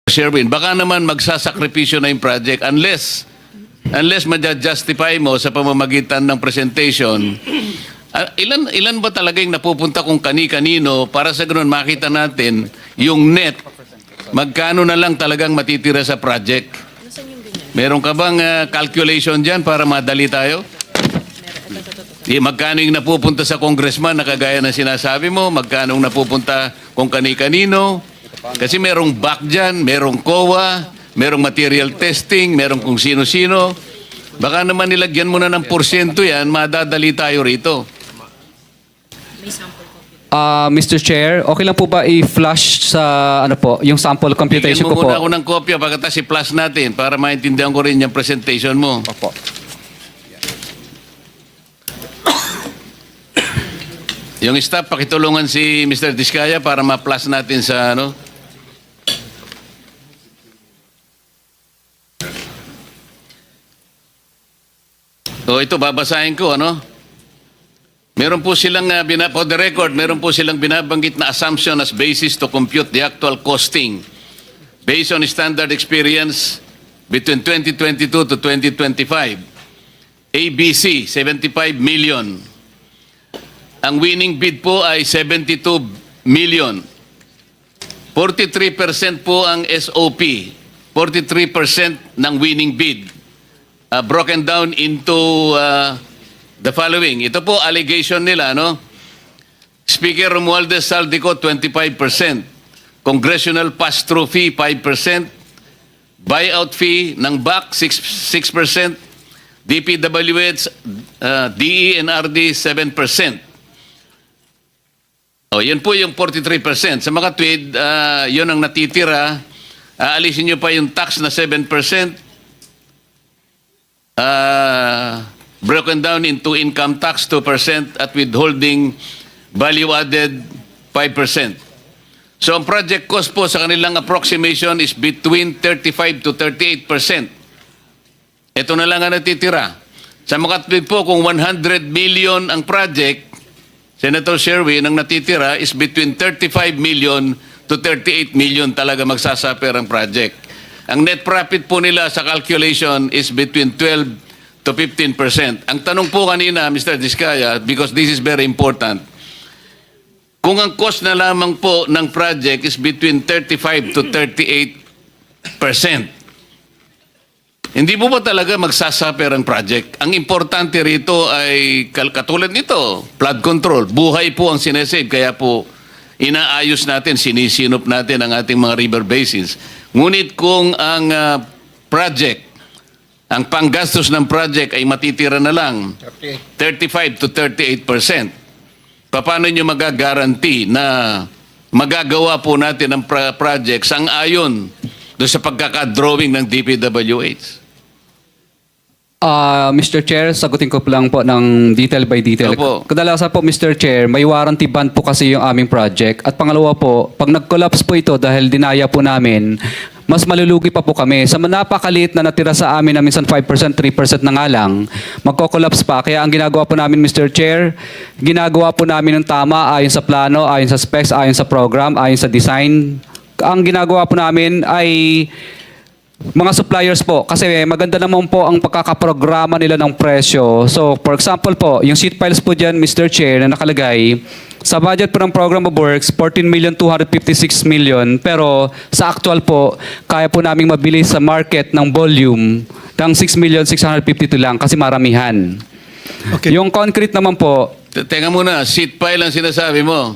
Sherwin, baka naman magsasakripisyo na yung project unless ma-justify mo sa pamamagitan ng presentation. Ilan ba talaga yung napupunta kung kani-kanino para sa ganoon makita natin yung net, magkano na lang talagang matitira sa project? Meron ka bang calculation dyan para madali tayo? Magkano yung napupunta sa congressman na kagaya ng sinasabi mo? Magkano yung napupunta kung kani-kanino? Kasi merong back dyan, merong COA, merong material testing, merong kung sino-sino. Baka naman nilagyan mo na ng porsyento yan, madadali tayo rito. Mr. Chair, okay lang po ba i-flash sa yung sample computation Bigyan mo ko po? muna ako ng kopya pagkatapos i-flash natin para maintindihan ko rin yung presentation mo. Opo. Yung staff, pakitulungan si Mr. Diskaya para ma-flash natin sa So ito, babasahin ko, Meron po silang, for the record, meron po silang binabanggit na assumption as basis to compute the actual costing based on standard experience between 2022 to 2025. ABC, 75 million. Ang winning bid po ay 72 million. 43% po ang SOP. 43% ng winning bid. Broken down into the following. Ito po allegation nila, Speaker Romualdez Saldico, 25%. Congressional pass-through fee, 5%. Buyout fee ng BAC, 6%. DPWH, DE and RD, 7%. Yan po yung 43%. Sa mga tweed, yun ang natitira. Aalisin nyo pa yung tax na 7%. Broken down into income tax 2% at withholding value added 5%. So ang project cost po sa kanilang approximation is between 35 to 38%. Ito na lang ang natitira. Sa mga tweet po, kung 100 million ang project, Senator Sherwin, ang natitira is between 35 million to 38 million talaga magsasuffer ang project. Ang net profit po nila sa calculation is between 12 to 15%. Ang tanong po kanina, Mr. Diskaya, because this is very important, kung ang cost na lamang po ng project is between 35 to 38%, hindi po ba talaga magsasuffer ang project? Ang importante rito ay katulad nito, flood control. Buhay po ang sinesave, kaya po inaayos natin, sinisinop natin ang ating mga river basins. Ngunit kung ang project, ang panggastos ng project ay matitira na lang 35 to 38%, paano nyo magagaranti na magagawa po natin ang project sang-ayon doon sa pagkakadrawing ng DPWH? Mr. Chair, sagutin ko lang po ng detail by detail. Opo. Kadalasan po, Mr. Chair, may warranty bond po kasi yung aming project. At pangalawa po, pag nag-collapse po ito dahil dinaya po namin, mas malulugi pa po kami. Sa napakaliit na natira sa amin na minsan 5%, 3% na nga lang, magko-collapse pa. Kaya ang ginagawa po namin, Mr. Chair, ginagawa po namin ng tama ayon sa plano, ayon sa specs, ayon sa program, ayon sa design. Ang ginagawa po namin ay mga suppliers po, kasi maganda naman po ang pagkakaprograma nila ng presyo. So, for example po, yung sheet piles po dyan, Mr. Chair, na nakalagay, sa budget po ng program of works, 14,256 million, pero sa actual po, kaya po naming mabili sa market ng volume ng 6,652 lang kasi maramihan. Okay. Yung concrete naman po, Teka muna, sheet pile ang sinasabi mo.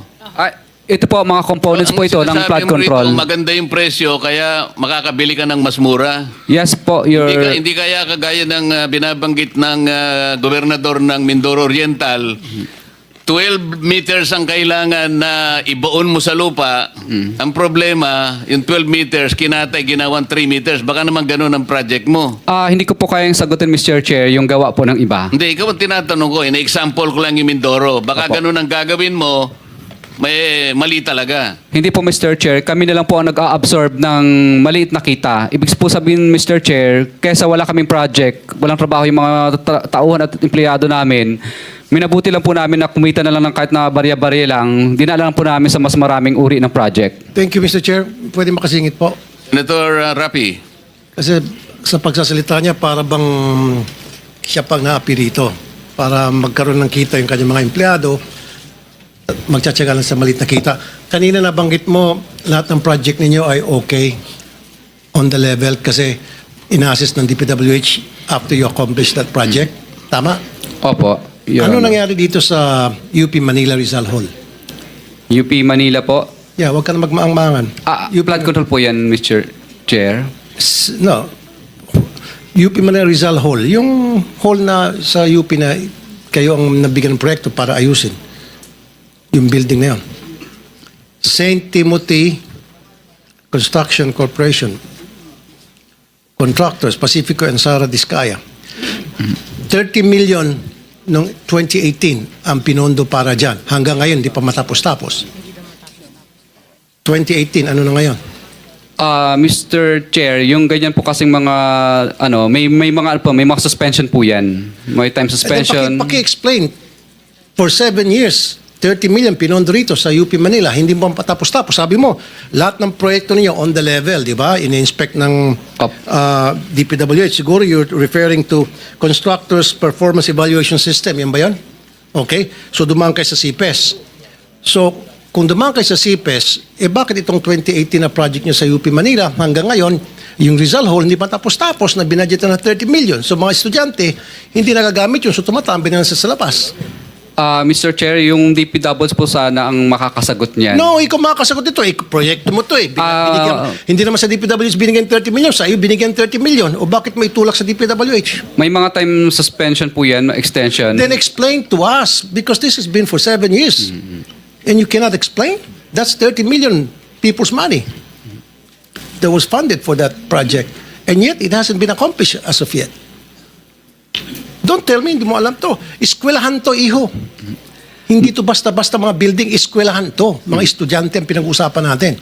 ito po mga components po ito ng sinasabi flood mo rito, control. maganda yung presyo, kaya makakabili ka ng mas mura. Yes po, Hindi kaya kagaya ng binabanggit ng gobernador ng Mindoro Oriental, 12 meters ang kailangan na ibaon mo sa lupa. Ang problema, yung 12 meters, kinatay, ginawan 3 meters. Baka naman ganun ang project mo. Hindi ko po kayang sagutin, Mr. Chair, yung gawa po ng iba. Hindi, ikaw ang tinatanong ko. In-example ko lang yung Mindoro. Baka Opo. ganun ang gagawin mo, may mali talaga. Hindi po, Mr. Chair. Kami na lang po ang nag-a-absorb ng maliit na kita. Ibig po sabihin, Mr. Chair, kesa wala kaming project, walang trabaho yung mga tauhan at empleyado namin, minabuti lang po namin na kumita na lang ng kahit na barya-barya lang, dinala lang po namin sa mas maraming uri ng project. Thank you, Mr. Chair. Pwede makasingit po. Senator Rapi. Kasi sa pagsasalita niya, para bang siya pang naapi rito para magkaroon ng kita yung kanyang mga empleyado at magtsatsaga lang sa maliit na kita. Kanina nabanggit mo, lahat ng project ninyo ay okay on the level kasi ina-assist ng DPWH after you accomplish that project. Tama? Opo. Your Ano Honor. nangyari dito sa UP Manila Rizal Hall? UP Manila po. Yeah, huwag ka na magmaang-maangan. Flood control po yan, Mr. Chair. No. UP Manila Rizal Hall. Yung hall na sa UP na kayo ang nabigyan ng proyekto para ayusin. Yung building na yun. St. Timothy Construction Corporation. Contractors, Pacifico and Sara Discaya. 30 million noong 2018 ang pinondo para dyan. Hanggang ngayon, di pa matapos-tapos. 2018, ano na ngayon? Mr. Chair, yung ganyan po kasing mga may mga suspension po 'yan. May time suspension. Paki-explain. For 7 years, 30 million pinondo rito sa UP Manila, hindi mo patapos-tapos. Sabi mo, lahat ng proyekto ninyo on the level, di ba? Ini-inspect ng DPWH. Siguro you're referring to Constructors Performance Evaluation System. Yan ba yan? Okay. So dumaan kayo sa CPES. So, kung dumaan kayo sa CPES, bakit itong 2018 na project nyo sa UP Manila hanggang ngayon, yung Rizal Hall hindi pa tapos-tapos na binadgetan na 30 million. So mga estudyante, hindi nagagamit yun. So tumatambi na sa labas. Mr. Chair, yung DPWs po sana ang makakasagot niyan. No, ikaw makakasagot ito. Proyekto mo to eh. Hindi naman sa DPWH binigyan 30 million. Sa iyo binigyan 30 million. O bakit may tulak sa DPWH? May mga time suspension po yan, extension. Then explain to us because this has been for 7 years. And you cannot explain? That's 30 million people's money that was funded for that project. And yet, it hasn't been accomplished as of yet. Don't tell me, hindi mo alam to. Eskwelahan to, iho. Hindi to basta-basta mga building, eskwelahan to. Mga estudyante ang pinag-uusapan natin.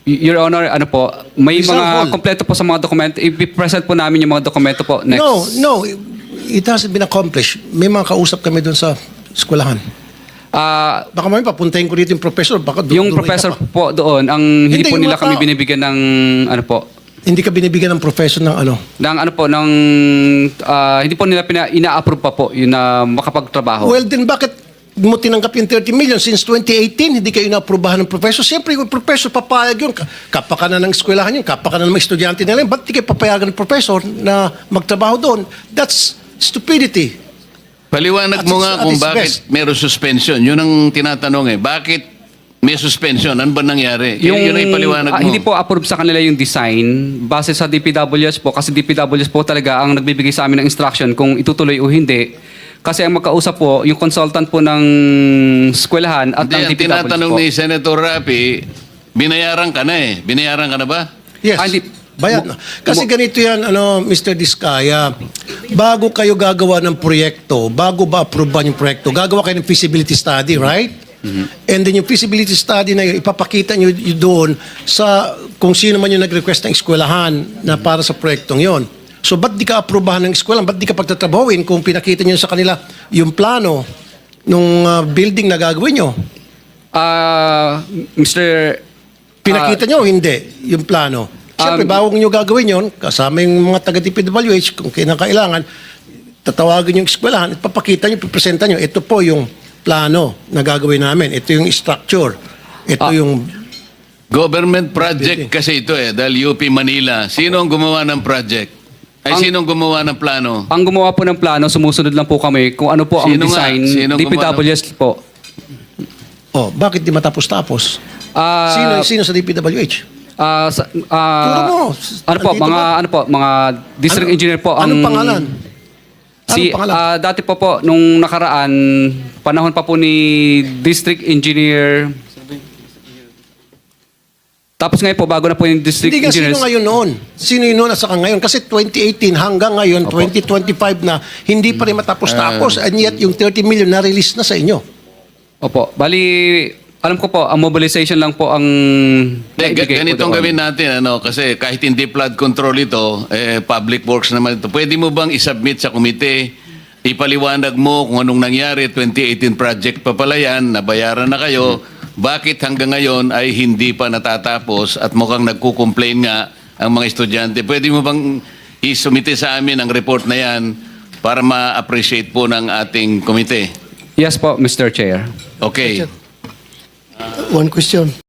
Your Honor, ano po, may Rizal mga Hall. kompleto po sa mga dokumento. I-present po namin yung mga dokumento po next. No, it hasn't been accomplished. May mga kausap kami doon sa eskwelahan. Baka mami papuntahin ko dito yung professor. Baka Yung professor po doon, ang hindi Hindi, po yung nila mga kami tao. binibigyan ng ano po, Hindi ka binibigyan ng professor ng ano? hindi po nila ina-approve pa po yun na makapagtrabaho. Well, then bakit mo tinanggap yung 30 million since 2018? Hindi kayo na-aprobahan ng professor. Siyempre, yung professor papayag yun. Kapakanan ng eskwelahan yun. Kapakanan ng mga estudyante nila yun. Ba't di kayo papayagan ng professor na magtrabaho doon? That's stupidity. Paliwanag mo nga At kung its bakit best. meron suspension. Yun ang tinatanong eh. Bakit may suspension? Ano ba nangyari? Yun ang ipaliwanag mo. Hindi po approve sa kanila yung design base sa DPWS po kasi DPWS po talaga ang nagbibigay sa amin ng instruction kung itutuloy o hindi. Kasi ang magkausap po, yung consultant po ng eskwelahan at Hindi, ng ang DPWS tinatanong po. ni Senator Rapi, binayaran ka na eh. Binayaran ka na ba? Yes. Hindi. Bayad na. Kasi ganito yan, Mr. Diskaya, bago kayo gagawa ng proyekto, bago ba aproban yung proyekto, gagawa kayo ng feasibility study, right? And then yung feasibility study na yun, ipapakita nyo doon sa kung sino man yung nag-request ng eskwelahan na para sa proyektong yon. So, ba't di ka aprobahan ng eskwelahan? Ba't di ka pagtatrabawin kung pinakita nyo sa kanila yung plano nung building na gagawin nyo? Mr. Pinakita nyo o hindi yung plano? Siyempre, bago nyo gagawin yon, kasama yung mga taga-DPWH, kung kinakailangan, tatawagin yung eskwelahan, ipapakita nyo, pipresenta nyo, ito po yung plano na gagawin namin. Ito yung structure. Ito yung... Government project kasi ito eh, dahil UP Manila. Sino ang gumawa ng project? Sino ang gumawa ng plano? Ang gumawa po ng plano, sumusunod lang po kami kung ano po ang Sino nga? design. Sino DPWS po. Oh, bakit di matapos-tapos? Ah, Sino sa DPWH? Turo mo. Ano po, Andito ba? mga district engineer po. Anong pangalan? Si, Anong pangalan? dati po, nung nakaraan, panahon pa po ni district engineer. Tapos ngayon po, bago na po yung district Hindi ka, engineer. sino ngayon noon? Sino yun noon at saka ngayon? Kasi 2018 hanggang ngayon, 2025 na, hindi pa rin matapos-tapos. And yet, yung 30 million na-release na sa inyo. Opo, bali, alam ko po, ang mobilization lang po ang naibigay po Ganitong doon. gawin natin, kasi kahit hindi flood control ito, public works naman ito. Pwede mo bang isubmit sa komite, ipaliwanag mo kung anong nangyari, 2018 project pa pala yan, nabayaran na kayo, bakit hanggang ngayon ay hindi pa natatapos at mukhang nagko-complain nga ang mga estudyante. Pwede mo bang isumite sa amin ang report na yan para ma-appreciate po ng ating komite? Yes po, Mr. Chair. Okay. One question.